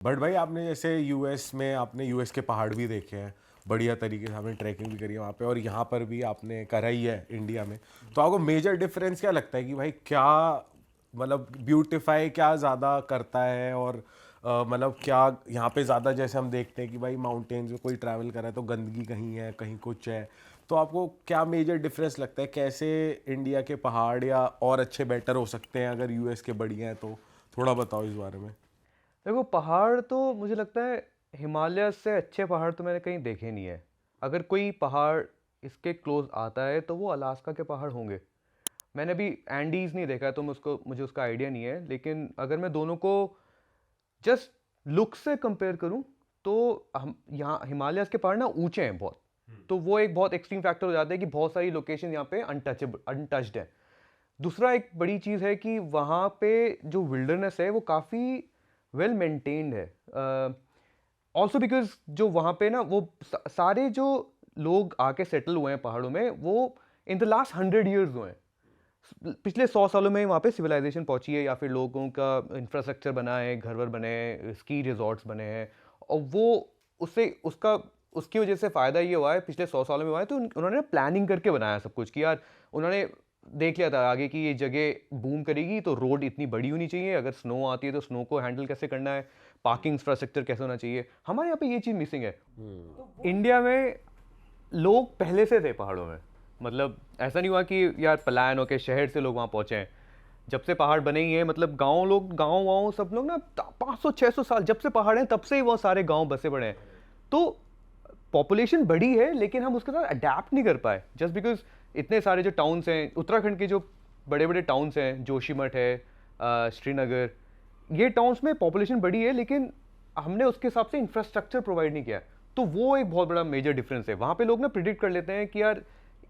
But भाई आपने जैसे यूएस में आपने यूएस के पहाड़ भी देखे हैं, बढ़िया तरीके से आपने ट्रैकिंग भी करी है वहाँ पे, और यहाँ पर भी आपने करा ही है इंडिया में। तो आपको मेजर डिफरेंस क्या लगता है कि भाई क्या मतलब ब्यूटिफाई क्या ज़्यादा करता है, और मतलब क्या यहाँ पे ज़्यादा जैसे हम देखते हैं कि भाई माउंटेन्स में कोई ट्रैवल कर रहा है तो गंदगी कहीं है कहीं कुछ है। तो आपको क्या मेजर डिफरेंस लगता है, कैसे इंडिया के पहाड़ या और अच्छे बेटर हो सकते हैं अगर यूएस के बढ़िया हैं? तो थोड़ा बताओ इस बारे में। देखो, पहाड़ तो मुझे लगता है हिमालय से अच्छे पहाड़ तो मैंने कहीं देखे नहीं है। अगर कोई पहाड़ इसके क्लोज आता है तो वो अलास्का के पहाड़ होंगे। मैंने अभी एंडीज नहीं देखा है तो मुझे उसका आइडिया नहीं है, लेकिन अगर मैं दोनों को जस्ट लुक से कंपेयर करूं तो हम यहाँ हिमालय के पहाड़ ना ऊंचे हैं बहुत। तो वो एक बहुत एक्सट्रीम फैक्टर हो जाता है कि बहुत सारी लोकेशन यहाँ पे अनटच्ड है। दूसरा एक बड़ी चीज़ है कि वहाँ पे जो विल्डरनेस है वो काफ़ी वेल मेंटेन्ड है। ऑल्सो बिकॉज जो वहाँ पे ना वो सारे जो लोग आके सेटल हुए हैं पहाड़ों में वो इन द लास्ट 100 years हुए हैं। पिछले 100 सालों में वहाँ पे सिविलाइजेशन पहुंची है या फिर लोगों का इंफ्रास्ट्रक्चर बना है, घर वर बने हैं, स्की रिजॉर्ट्स बने हैं। और वो उससे उसका उसकी वजह से फ़ायदा ये हुआ है पिछले 100 सालों में हुआ है। तो उन्होंने प्लानिंग करके बनाया सब कुछ कि यार उन्होंने देख लिया था आगे कि ये जगह बूम करेगी तो रोड इतनी बड़ी होनी चाहिए, अगर स्नो आती है तो स्नो को हैंडल कैसे करना है, पार्किंग इंफ्रास्ट्रक्चर कैसे होना चाहिए। हमारे यहाँ पे ये चीज़ मिसिंग है। इंडिया में लोग पहले से थे पहाड़ों में। मतलब ऐसा नहीं हुआ कि यार पलायन होके शहर से लोग वहाँ पहुँचे हैं। जब से पहाड़ बने ही हैं, मतलब गाँव वाँव सब लोग ना 500-600 साल जब से पहाड़ हैं तब से ही वो सारे गाँव बसे पड़े हैं। तो पॉपुलेशन बढ़ी है लेकिन हम उसके साथ अडेप्ट नहीं कर पाए जस्ट बिकॉज इतने सारे जो टाउन्स हैं उत्तराखंड के, जो बड़े बड़े टाउन्स हैं, जोशीमठ है, श्रीनगर, ये टाउन्स में पॉपुलेशन बढ़ी है लेकिन हमने उसके हिसाब से इंफ्रास्ट्रक्चर प्रोवाइड नहीं किया। तो वो एक बहुत बड़ा मेजर डिफरेंस है। वहाँ पे लोग ना प्रिडिक्ट कर लेते हैं कि यार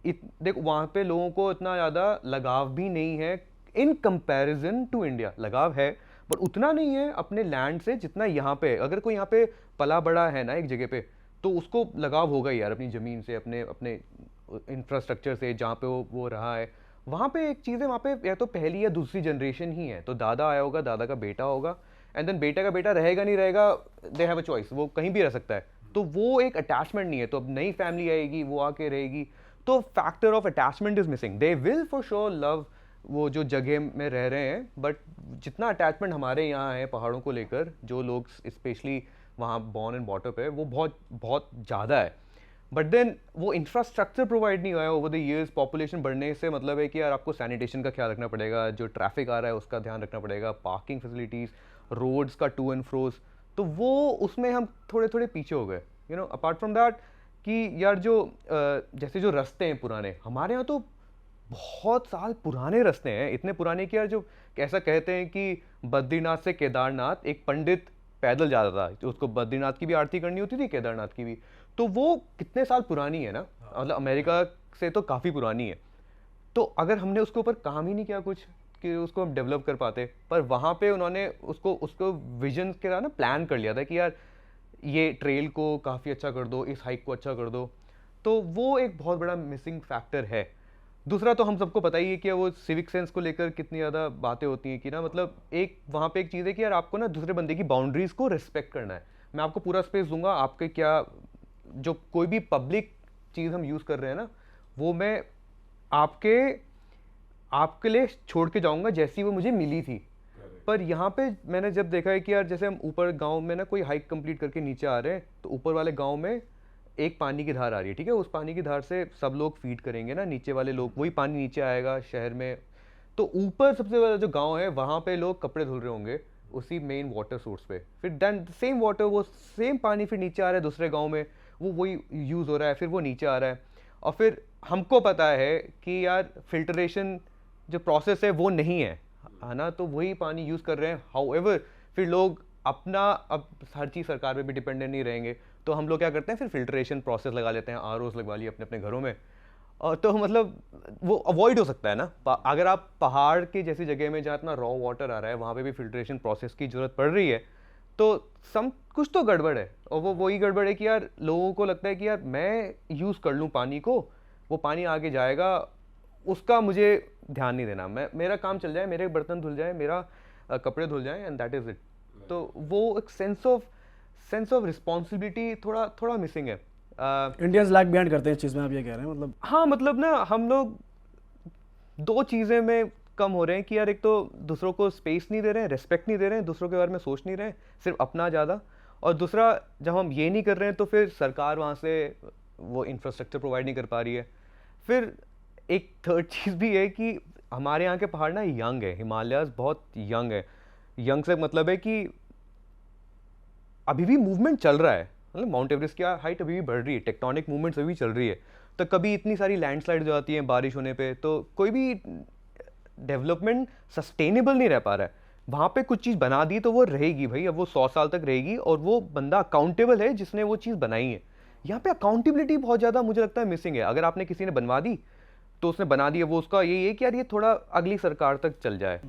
देख वहाँ पे लोगों को इतना ज़्यादा लगाव भी नहीं है इन कंपैरिजन टू इंडिया। लगाव है बट उतना नहीं है अपने लैंड से जितना यहाँ पे। अगर कोई यहाँ पे पला बड़ा है ना एक जगह पे तो उसको लगाव होगा ही यार अपनी ज़मीन से, अपने अपने इंफ्रास्ट्रक्चर से जहाँ पे वो रहा है। वहाँ पे एक चीज़ है, वहाँ पे या तो पहली या दूसरी जनरेशन ही है, तो दादा आया होगा, दादा का बेटा होगा, एंड देन बेटा का बेटा रहेगा नहीं रहेगा, दे हैव अ चॉइस, वो कहीं भी रह सकता है। तो वो एक अटैचमेंट नहीं है। तो अब नई फैमिली आएगी, वो आके रहेगी, तो factor of attachment is missing. They will for sure love वो जो जगह में रह रहे हैं, बट जितना अटैचमेंट हमारे यहाँ है पहाड़ों को लेकर, जो लोग स्पेशली वहाँ बॉर्न एंड बॉटअप है, वो बहुत बहुत ज़्यादा है। बट देन वो इंफ्रास्ट्रक्चर प्रोवाइड नहीं हुआ है ओवर द ईयर्स। पॉपुलेशन बढ़ने से मतलब है कि यार आपको सैनिटेशन का ख्याल रखना पड़ेगा, जो ट्रैफिक आ रहा है उसका ध्यान रखना पड़ेगा, पार्किंग फैसिलिटीज़, रोड्स का टू एंड फ्रोज। तो वो उसमें हम थोड़े थोड़े पीछे हो गए। अपार्ट फ्रॉम दैट कि यार जो जैसे जो रास्ते हैं पुराने, हमारे यहाँ तो बहुत साल पुराने रास्ते हैं, इतने पुराने कि यार जो ऐसा कहते हैं कि बद्रीनाथ से केदारनाथ एक पंडित पैदल जाता था, तो उसको बद्रीनाथ की भी आरती करनी होती थी, केदारनाथ की भी। तो वो कितने साल पुरानी है ना, मतलब अमेरिका से तो काफ़ी पुरानी है। तो अगर हमने उसके ऊपर काम ही नहीं किया कुछ कि उसको हम डेवलप कर पाते, पर वहाँ पे उन्होंने उसको उसको विजन के साथ ना प्लान कर लिया था कि यार ये ट्रेल को काफ़ी अच्छा कर दो, इस हाइक को अच्छा कर दो। तो वो एक बहुत बड़ा मिसिंग फैक्टर है। दूसरा तो हम सबको पता ही है कि वो सिविक सेंस को लेकर कितनी ज़्यादा बातें होती हैं कि ना, मतलब एक वहाँ पे एक चीज़ है कि यार आपको ना दूसरे बंदे की बाउंड्रीज को रिस्पेक्ट करना है। मैं आपको पूरा स्पेस दूंगा, आपके क्या जो कोई भी पब्लिक चीज़ हम यूज़ कर रहे हैं ना, वो मैं आपके आपके लिए छोड़ के जाऊंगा जैसी वो मुझे मिली थी। पर यहाँ पे मैंने जब देखा है कि यार जैसे हम ऊपर गांव में ना कोई हाइक कंप्लीट करके नीचे आ रहे हैं, तो ऊपर वाले गांव में एक पानी की धार आ रही है, ठीक है, उस पानी की धार से सब लोग फीड करेंगे ना, नीचे वाले लोग, वही पानी नीचे आएगा शहर में। तो ऊपर सबसे बड़ा जो गांव है वहाँ पे लोग कपड़े धुल रहे होंगे उसी मेन वाटर सोर्स पे, फिर देन सेम वाटर, वो सेम पानी फिर नीचे आ रहा है दूसरे गांव में, वो वही यूज़ हो रहा है, फिर वो नीचे आ रहा है। और फिर हमको पता है कि यार फिल्टरेशन जो प्रोसेस है वो नहीं है ना, तो वही पानी यूज़ कर रहे हैं। हाउएवर फिर लोग अपना, अब हर चीज़ सरकार पे भी डिपेंडेंट नहीं रहेंगे, तो हम लोग क्या करते हैं, फिर फिल्ट्रेशन प्रोसेस लगा लेते हैं, आरओज लगवा लिए अपने अपने घरों में। और तो मतलब वो अवॉइड हो सकता है ना। अगर आप पहाड़ की जैसी जगह में जहाँ इतना रॉ वाटर आ रहा है वहाँ पे भी फिल्ट्रेशन प्रोसेस की ज़रूरत पड़ रही है, तो सम कुछ तो गड़बड़ है। और वो वही गड़बड़ है कि यार लोगों को लगता है कि यार मैं यूज़ कर लूँ पानी को, वो पानी आगे जाएगा, उसका मुझे ध्यान नहीं देना, मैं मेरा काम चल जाए, मेरे बर्तन धुल जाए, मेरा कपड़े धुल जाए, एंड दैट इज़ इट। तो वो एक सेंस ऑफ रिस्पॉन्सिबिलिटी थोड़ा मिसिंग है। इंडियंस लैग बिहाइंड करते हैं इस चीज़ में, आप ये कह रहे हैं मतलब? हाँ मतलब ना हम लोग दो चीज़ें में कम हो रहे हैं कि यार एक तो दूसरों को स्पेस नहीं दे रहे हैं, रेस्पेक्ट नहीं दे रहे हैं, दूसरों के बारे में सोच नहीं रहे हैं, सिर्फ अपना ज़्यादा। और दूसरा, जब हम ये नहीं कर रहे हैं तो फिर सरकार वहाँ से वो इंफ्रास्ट्रक्चर प्रोवाइड नहीं कर पा रही है। फिर एक थर्ड चीज़ भी है कि हमारे यहाँ के पहाड़ ना यंग है, हिमालयाज बहुत यंग है। यंग से मतलब है कि अभी भी मूवमेंट चल रहा है, मतलब माउंट एवरेस्ट की हाइट अभी भी बढ़ रही है, टेक्टोनिक मूवमेंट्स अभी भी चल रही है। तो कभी इतनी सारी लैंडस्लाइड हो जाती हैं बारिश होने पे, तो कोई भी डेवलपमेंट सस्टेनेबल नहीं रह पा रहा है। वहाँ पे कुछ चीज़ बना दी तो वो रहेगी भाई, अब वो 100 साल तक रहेगी और वो बंदा अकाउंटेबल है जिसने वो चीज़ बनाई है। यहाँ पे अकाउंटेबिलिटी बहुत ज़्यादा मुझे लगता है मिसिंग है। अगर आपने किसी ने बनवा दी तो उसने बना दी है, वो उसका यही है कि यार ये थोड़ा अगली सरकार तक चल जाए।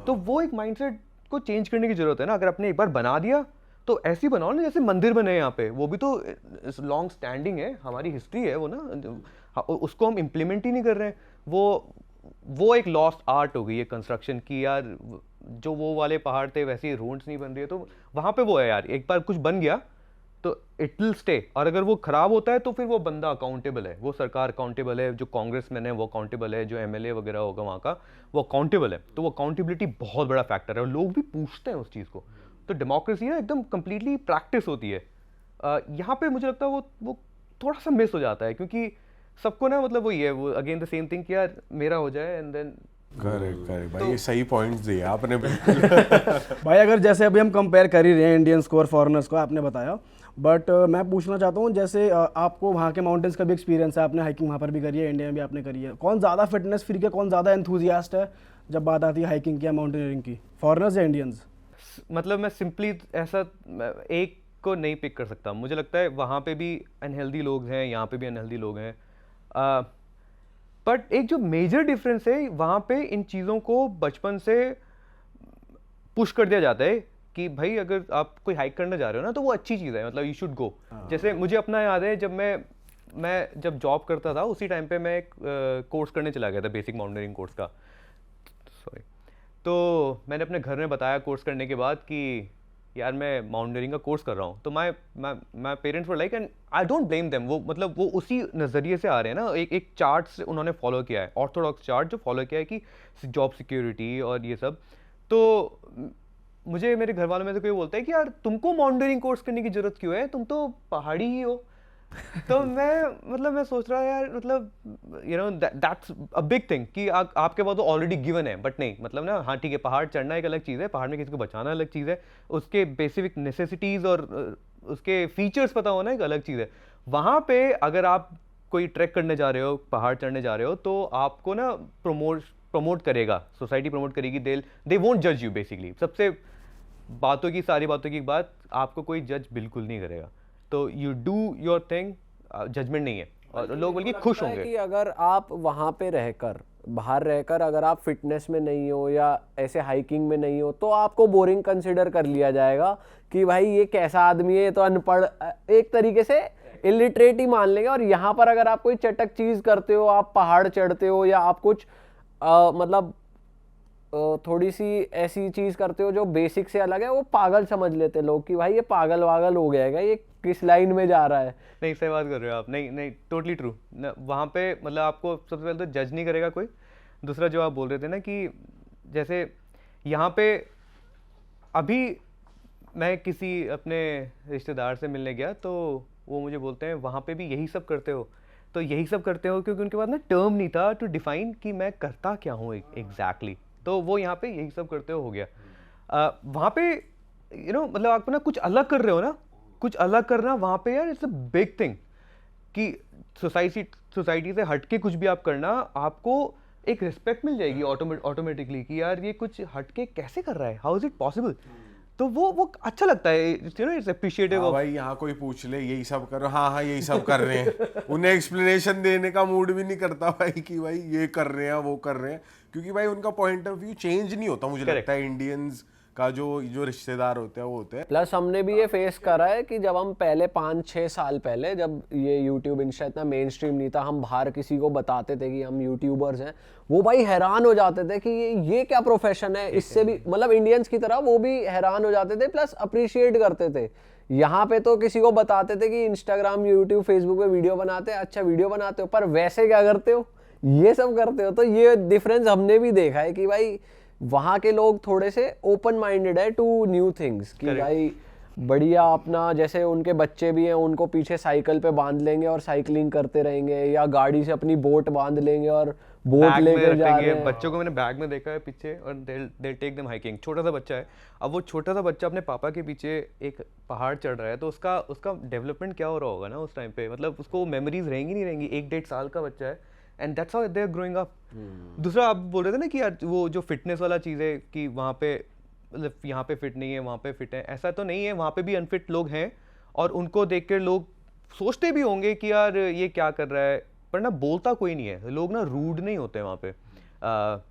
तो वो एक माइंडसेट को चेंज करने की जरूरत है ना। अगर आपने एक बार बना दिया तो ऐसे ही बनाओ ना जैसे मंदिर बने यहाँ पे, वो भी तो लॉन्ग स्टैंडिंग है, हमारी हिस्ट्री है वो ना, उसको हम इम्प्लीमेंट ही नहीं कर रहे हैं। वो एक लॉस्ट आर्ट हो गई है कंस्ट्रक्शन की यार। जो वो वाले पहाड़ थे वैसे ही रोड्स नहीं बन रही है, तो वहाँ पे वो है यार, एक बार कुछ बन गया तो इट विल स्टे। और अगर वो खराब होता है तो फिर वो बंदा अकाउंटेबल है, वो सरकार अकाउंटेबल है, जो कांग्रेसमैन है वो अकाउंटेबल है, जो एमएलए वगैरह होगा वहाँ का वो अकाउंटेबल है। तो वो अकाउंटेबिलिटी बहुत बड़ा फैक्टर है और लोग भी पूछते हैं उस चीज़ को। तो डेमोक्रेसी ना एकदम कंप्लीटली प्रैक्टिस होती है। यहाँ पे मुझे लगता है वो थोड़ा सा मिस हो जाता है, क्योंकि सबको ना मतलब वही है, वो अगेन द सेम थिंग कि यार मेरा हो जाए एंड देन। करेक्ट भाई, ये सही पॉइंट्स दिए आपने बिल्कुल। भाई अगर जैसे अभी हम कंपेयर कर ही रहे हैं इंडियंस को और फॉरेनर्स को, आपने बताया, बट मैं पूछना चाहता हूँ जैसे आपको वहाँ के माउंटेन्स का भी एक्सपीरियंस है, आपने हाइकिंग वहाँ पर भी करी है, इंडिया में भी आपने करी है, कौन ज़्यादा फिटनेस फ्रीक है, कौन ज़्यादा एंथुजियास्ट है जब बात आती है हाइकिंग की या माउंटेनियरिंग की, फॉरेनर्स या इंडियंस? मतलब मैं सिंपली ऐसा एक को नहीं पिक कर सकता। मुझे लगता है वहाँ पे भी अनहेल्दी लोग हैं, यहाँ पे भी अनहेल्दी लोग हैं। बट एक जो मेजर डिफरेंस है, वहाँ पे इन चीज़ों को बचपन से पुश कर दिया जाता है कि भाई अगर आप कोई हाइक करने जा रहे हो ना तो वो अच्छी चीज़ है, मतलब यू शुड गो। जैसे मुझे अपना याद है, जब मैं जब जॉब करता था उसी टाइम पे मैं एक कोर्स करने चला गया था, बेसिक माउंटेनियरिंग कोर्स का। सॉरी। तो मैंने अपने घर में बताया कोर्स करने के बाद कि यार मैं माउंटेनियरिंग का कोर्स कर रहा हूँ। तो my parents were like, and I don't blame them, वो मतलब वो उसी नज़रिए से आ रहे हैं ना, एक चार्ट से उन्होंने फॉलो किया है, ऑर्थोडॉक्स चार्ट जो फॉलो किया है कि जॉब सिक्योरिटी और ये सब। तो मुझे मेरे घर वालों में से कोई बोलता है कि यार तुमको माउंटेनियरिंग कोर्स करने की जरूरत क्यों है, तुम तो पहाड़ी ही हो। तो मैं सोच रहा यार, मतलब you know that's a big thing कि आपके पास तो ऑलरेडी गिवन है। बट नहीं, मतलब ना, हाँ ठीक है, पहाड़ चढ़ना एक अलग चीज़ है, पहाड़ में किसी को बचाना अलग चीज़ है, उसके बेसिक नेसेसिटीज़ और उसके फीचर्स पता होना एक अलग चीज़ है। वहाँ पे अगर आप कोई ट्रैक करने जा रहे हो, पहाड़ चढ़ने जा रहे हो, तो आपको ना प्रमोट करेगा, सोसाइटी प्रमोट करेगी, दे वोंट जज यू बेसिकली। सबसे सारी बातों की बात, आपको कोई जज बिल्कुल नहीं करेगा। तो you do your thing, judgement नहीं है, और लोग बल्कि खुश होंगे कि अगर आप वहाँ पे रहकर, बाहर रहकर, अगर आप फिटनेस में नहीं हो या ऐसे हाइकिंग में नहीं हो तो आपको बोरिंग कंसिडर कर लिया जाएगा कि भाई ये कैसा आदमी है, ये तो अनपढ़, एक तरीके से इलिटरेट ही मान लेंगे। और यहाँ पर अगर आप कोई चटक चीज़ करते हो, आप पहाड़ चढ़ते हो या आप कुछ मतलब थोड़ी सी ऐसी चीज़ करते हो जो बेसिक से अलग है, वो पागल समझ लेते लोग कि भाई ये पागल वागल हो गया है, ये किस लाइन में जा रहा है। नहीं, सही बात कर रहे हो आप। नहीं, टोटली ट्रू। वहाँ पे मतलब आपको सबसे पहले तो जज नहीं करेगा कोई। दूसरा जो आप बोल रहे थे ना कि जैसे यहाँ पे अभी मैं किसी अपने रिश्तेदार से मिलने गया तो वो मुझे बोलते हैं वहाँ पे भी यही सब करते हो। तो यही सब करते हो क्योंकि उनके पास ना टर्म नहीं था टू डिफाइन कि मैं करता क्या हूँ एग्जैक्टली। तो वो यहाँ पे यही सब करते हो गया। वहाँ पे मतलब आप ना कुछ अलग कर रहे हो ना, कुछ अलग करना वहाँ पे यार इट्स अ बिग थिंग कि सोसाइटी से हटके कुछ भी आप करना, आपको एक रिस्पेक्ट मिल जाएगी ऑटोमेटिकली कि यार ये कुछ हटके कैसे कर रहा है, हाउ इज इट पॉसिबल। तो वो अच्छा लगता है, इट्स अप्रिशिएटिव। भाई यहाँ कोई पूछ ले यही सब कर रहे हो, हाँ यही सब कर रहे हैं, उन्हें एक्सप्लेनेशन देने का मूड भी नहीं करता भाई कि भाई ये कर रहे हैं वो कर रहे हैं, क्योंकि भाई उनका पॉइंट ऑफ व्यू चेंज नहीं होता। मुझे लगता है इंडियंस का जो रिश्तेदार होते हैं वो होते हैं। प्लस हमने भी ये फेस करा है कि जब हम पहले 5-6 साल पहले, जब ये यूट्यूब इंस्टा इतना मेन स्ट्रीम नहीं था, हम बाहर किसी को बताते थे कि हम यूट्यूबर्स हैं, वो भाई हैरान हो जाते थे कि ये क्या प्रोफेशन है। इससे भी मतलब इंडियंस की तरह वो भी हैरान हो जाते थे, प्लस अप्रिशिएट करते थे। यहाँ पे तो किसी को बताते थे कि इंस्टाग्राम, यूट्यूब, फेसबुक पे वीडियो बनाते हैं, अच्छा वीडियो बनाते हो, पर वैसे क्या करते हो, ये सब करते हो। तो ये डिफरेंस हमने भी देखा है कि भाई वहाँ के लोग थोड़े से ओपन माइंडेड है टू न्यू थिंग्स, कि भाई बढ़िया अपना, जैसे उनके बच्चे भी हैं, उनको पीछे साइकिल पे बांध लेंगे और साइकिलिंग करते रहेंगे, या गाड़ी से अपनी बोट बांध लेंगे और बोट लेके जा रहे हैं। बच्चों को मैंने बैग में देखा है पीछे, और दे टेक देम हाइकिंग। छोटा सा बच्चा है, अब वो छोटा सा बच्चा अपने पापा के पीछे एक पहाड़ चढ़ रहा है, तो उसका डेवलपमेंट क्या हो रहा होगा ना उस टाइम पे, मतलब उसको मेमोरीज रहेंगी नहीं रहेंगी। 1-1.5 साल का बच्चा है, and that's how they are growing up. दूसरा, आप बोल रहे थे ना कि यार वो जो फिटनेस वाला चीज़ है कि वहाँ पे मतलब यहाँ पे फिट नहीं है, वहाँ पे फिट है, ऐसा तो नहीं है। वहाँ पे भी अनफिट लोग हैं, और उनको देख कर लोग सोचते भी होंगे कि यार ये क्या कर रहा है, पर ना बोलता कोई नहीं है। लोग ना रूड नहीं होते वहाँ पे,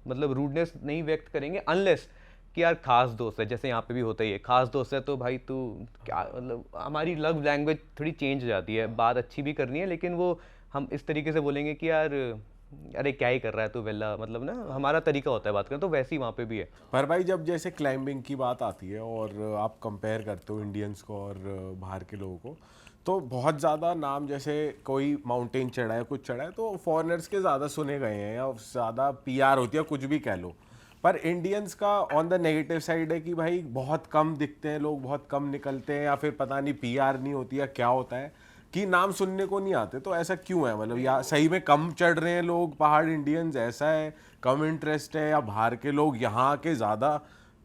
मतलब रूडनेस नहीं व्यक्त करेंगे अनलेस कि यार खास दोस्त है, जैसे यहाँ पे भी होता ही है। खास दोस्त है तो भाई तू क्या, मतलब हमारी लव लैंग्वेज थोड़ी चेंज हो जाती है। बात अच्छी भी करनी है, लेकिन वो हम इस तरीके से बोलेंगे कि यार अरे क्या ही कर रहा है तू वेला, मतलब ना हमारा तरीका होता है बात करना, तो वैसे ही वहाँ पे भी है। पर भाई जब जैसे क्लाइंबिंग की बात आती है और आप कंपेयर करते हो इंडियंस को और बाहर के लोगों को, तो बहुत ज़्यादा नाम, जैसे कोई माउंटेन चढ़ा है, कुछ चढ़ा है, तो फॉरेनर्स के ज़्यादा सुने गए हैं, या ज़्यादा पीआर होती है, कुछ भी कह लो। पर इंडियंस का ऑन द नेगेटिव साइड है कि भाई बहुत कम दिखते हैं लोग, बहुत कम निकलते हैं, या फिर पता नहीं पीआर नहीं होती या क्या होता है कि नाम सुनने को नहीं आते। तो ऐसा क्यों है? मतलब या सही में कम चढ़ रहे हैं लोग पहाड़ इंडियंस, ऐसा है कम इंटरेस्ट है, या बाहर के लोग यहाँ के ज़्यादा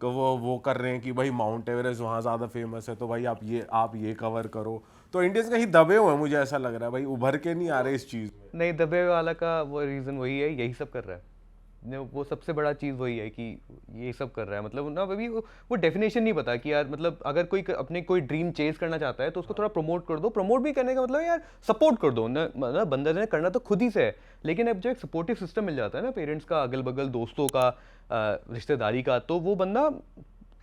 वो कर रहे हैं कि भाई माउंट एवरेस्ट वहाँ ज़्यादा फेमस है तो भाई आप ये कवर करो। तो इंडियंस कहीं दबे हुए हैं, मुझे ऐसा लग रहा है भाई, उभर के नहीं आ रहे इस चीज़ में। नहीं, दबे वाला का वो रीज़न वही है, यही सब कर रहा है। वो सबसे बड़ा चीज़ वही है कि ये सब कर रहा है, मतलब ना अभी वो डेफिनेशन नहीं पता कि यार, मतलब अगर कोई अपने कोई ड्रीम चेज करना चाहता है तो उसको थोड़ा प्रमोट कर दो। प्रमोट भी करने का मतलब यार सपोर्ट कर दो ना, मतलब बंदा ने करना तो खुद ही से है, लेकिन अब जो एक सपोर्टिव सिस्टम मिल जाता है ना, पेरेंट्स का, अगल बगल दोस्तों का, रिश्तेदारी का, तो वो बंदा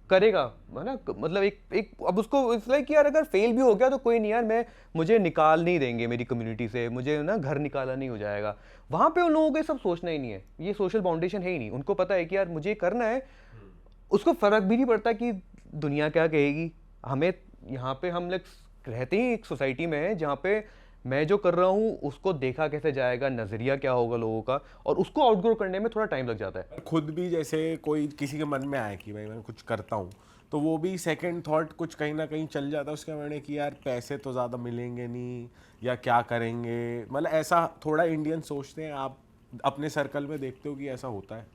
करेगा, है ना। मतलब एक अब उसको इसलिए कि यार अगर फेल भी हो गया तो कोई नहीं यार, मुझे निकाल नहीं देंगे मेरी कम्युनिटी से, मुझे ना घर निकाला नहीं हो जाएगा। वहाँ पे उन लोगों को सब सोचना ही नहीं है, ये सोशल बाउंडेशन है ही नहीं। उनको पता है कि यार मुझे करना है, उसको फर्क भी नहीं पड़ता कि दुनिया क्या कहेगी। हमें यहाँ पे हम लोग रहते ही एक सोसाइटी में है जहाँ पे मैं जो कर रहा हूँ उसको देखा कैसे जाएगा, नजरिया क्या होगा लोगों का, और उसको आउटग्रो करने में थोड़ा टाइम लग जाता है। खुद भी जैसे कोई किसी के मन में आए कि भाई मैं कुछ करता हूँ, तो वो भी सेकंड थॉट कुछ कहीं ना कहीं चल जाता है उसके मैंने कि यार पैसे तो ज़्यादा मिलेंगे नहीं, या क्या करेंगे, मतलब ऐसा थोड़ा इंडियन सोचते हैं। आप अपने सर्कल में देखते हो कि ऐसा होता है?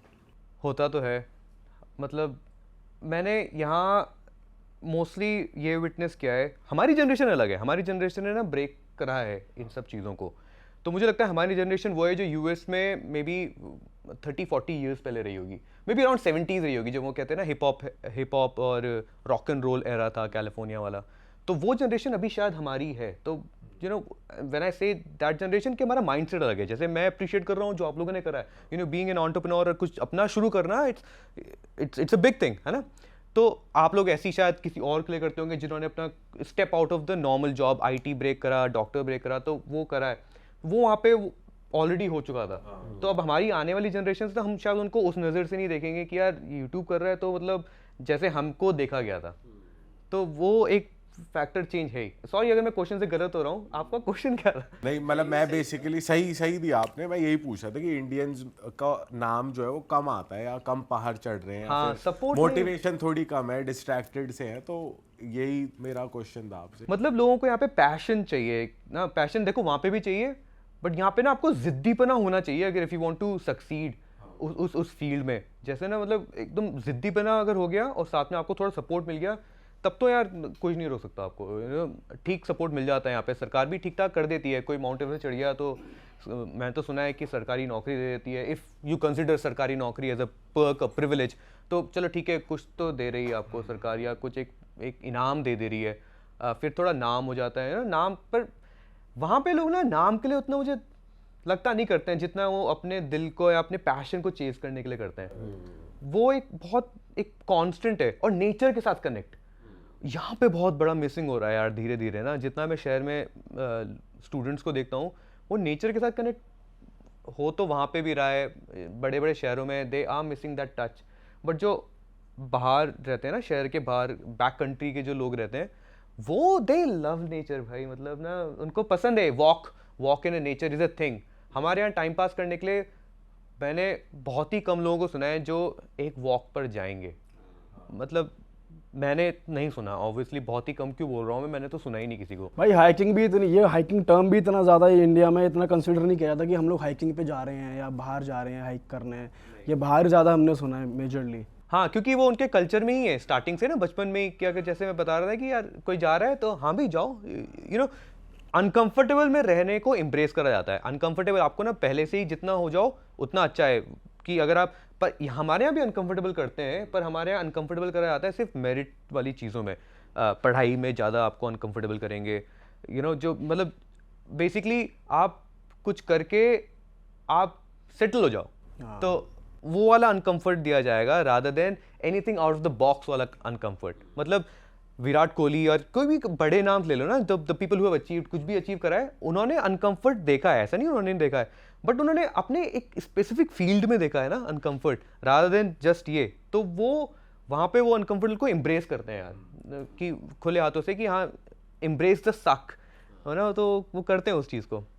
होता तो है, मतलब मैंने यहाँ मोस्टली ये विटनेस किया है। हमारी जनरेशन अलग है, हमारी जनरेशन ने ना ब्रेक करा है इन सब चीज़ों को। तो मुझे लगता है हमारी जनरेशन वो है जो यूएस में मे बी 30-40 ईयर्स पहले रही होगी, मे बी अराउंड 70s रही होगी, जो वो कहते हैं ना हिप हॉप और रॉक एंड रोल एरा था कैलिफोर्निया वाला। तो वो जनरेशन अभी शायद हमारी है। तो you know when I say that generation के हमारा माइंडसेट अलग है। जैसे मैं अप्रिशिएट कर रहा हूँ जो आप लोगों ने करा है, you know being an entrepreneur और कुछ अपना शुरू करना, इट्स अ बिग थिंग, है ना। तो आप लोग ऐसी शायद किसी और के लिए करते होंगे जिन्होंने अपना step out of the normal job, IT break करा, डॉक्टर ब्रेक करा, तो वो करा है, वो वहाँ पे ऑलरेडी हो चुका था। तो अब हमारी आने वाली जनरेशन से हम शायद उनको उस नज़र से नहीं देखेंगे कि यार यूट्यूब कर रहा है तो मतलब जैसे हमको देखा गया था। तो वो एक फैक्टर चेंज है। सॉरी अगर मैं क्वेश्चन से गलत हो रहा हूँ, आपका क्वेश्चन क्या था? नहीं, मतलब मैं बेसिकली सही दिया आपने। मैं यही पूछ रहा था कि इंडियंस का नाम जो है वो कम आता है, या कम पहाड़ चढ़ रहे हैं, हाँ, सपोर्ट मोटिवेशन थोड़ी कम है, डिस्ट्रैक्टेड से है। तो यही मेरा क्वेश्चन था आपसे। मतलब लोगों को यहाँ पे पैशन चाहिए ना। पैशन देखो वहाँ पे भी चाहिए, बट यहाँ पे ना आपको जिद्दीपना होना चाहिए अगर if you want to succeed उस फील्ड में। जैसे ना मतलब एकदम जिद्दीपना अगर हो गया और साथ में आपको थोड़ा सपोर्ट मिल गया, तब तो यार कुछ नहीं रोक सकता आपको। ठीक सपोर्ट मिल जाता है यहाँ पे, सरकार भी ठीक ठाक कर देती है। कोई माउंट एवरेस्ट चढ़ गया तो मैं तो सुना है कि सरकारी नौकरी दे देती है, इफ़ यू कंसिडर सरकारी नौकरी as a perk, a privilege. तो चलो ठीक है, कुछ तो दे रही है आपको सरकार, या कुछ एक इनाम दे रही है, फिर थोड़ा नाम हो जाता है ना नाम पर। वहाँ पे लोग ना नाम के लिए उतना मुझे लगता नहीं करते हैं जितना वो अपने दिल को या अपने पैशन को चेज करने के लिए करते हैं। वो एक बहुत एक कांस्टेंट है, और नेचर के साथ कनेक्ट यहाँ पे बहुत बड़ा मिसिंग हो रहा है यार धीरे धीरे ना। जितना मैं शहर में स्टूडेंट्स को देखता हूँ, वो नेचर के साथ कनेक्ट हो तो वहाँ पे भी रहा है, बड़े बड़े शहरों में they are missing that touch. But जो बाहर रहते हैं ना, शहर के बाहर बैक कंट्री के जो लोग रहते हैं, वो दे लव नेचर भाई। मतलब ना उनको पसंद है walk in nature is a thing. हमारे यहाँ टाइम पास करने के लिए मैंने बहुत ही कम लोगों को सुना है जो एक वॉक पर जाएंगे। मतलब मैंने नहीं सुना, ऑब्वियसली बहुत ही कम क्यों बोल रहा हूँ मैं, मैंने तो सुना ही नहीं किसी को। भाई हाइकिंग भी इतनी, ये हाइकिंग टर्म भी इतना ज़्यादा इंडिया में इतना कंसिडर नहीं किया जाता कि हम लोग हाइकिंग पे जा रहे हैं या बाहर जा रहे हैं हाइक करने। ये बाहर ज़्यादा हमने सुना है मेजरली। हाँ, क्योंकि वो उनके कल्चर में ही है स्टार्टिंग से ना, बचपन में ही। क्या जैसे मैं बता रहा था कि यार कोई जा रहा है तो हाँ भी जाओ, यू नो। अनकंफर्टेबल में रहने को एम्ब्रेस करा जाता है। अनकंफर्टेबल आपको ना पहले से ही जितना हो जाओ उतना अच्छा है। कि अगर आप, पर हमारे यहाँ भी अनकंफर्टेबल करते हैं, पर हमारे यहाँ अनकंफर्टेबल करा जाता है सिर्फ मेरिट वाली चीज़ों में। पढ़ाई में ज़्यादा आपको अनकंफर्टेबल करेंगे, यू नो। जो मतलब बेसिकली आप कुछ करके आप सेटल हो जाओ, तो वो वाला अनकंफर्ट दिया जाएगा rather than anything out of the box वाला अनकंफर्ट। मतलब विराट कोहली और कोई भी बड़े नाम ले लो ना, the people who have achieved, कुछ भी अचीव करा है, उन्होंने अनकंफर्ट देखा है। ऐसा नहीं उन्होंने नहीं देखा है, बट उन्होंने अपने एक स्पेसिफिक फील्ड में देखा है ना अनकंफर्ट, रादर देन जस्ट ये। तो वो वहाँ पे वो अनकंफर्टेबल को एम्ब्रेस करते हैं यार, कि खुले हाथों से कि हाँ एम्ब्रेस द सक, है ना। तो वो करते हैं उस चीज़ को।